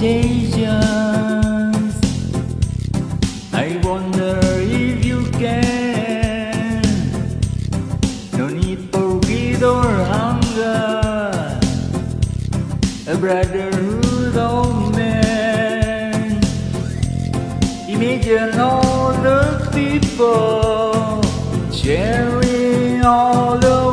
temptations. I wonder if you can. No need for greed or hunger, a brotherhood of men. Imagine all the people sharing all the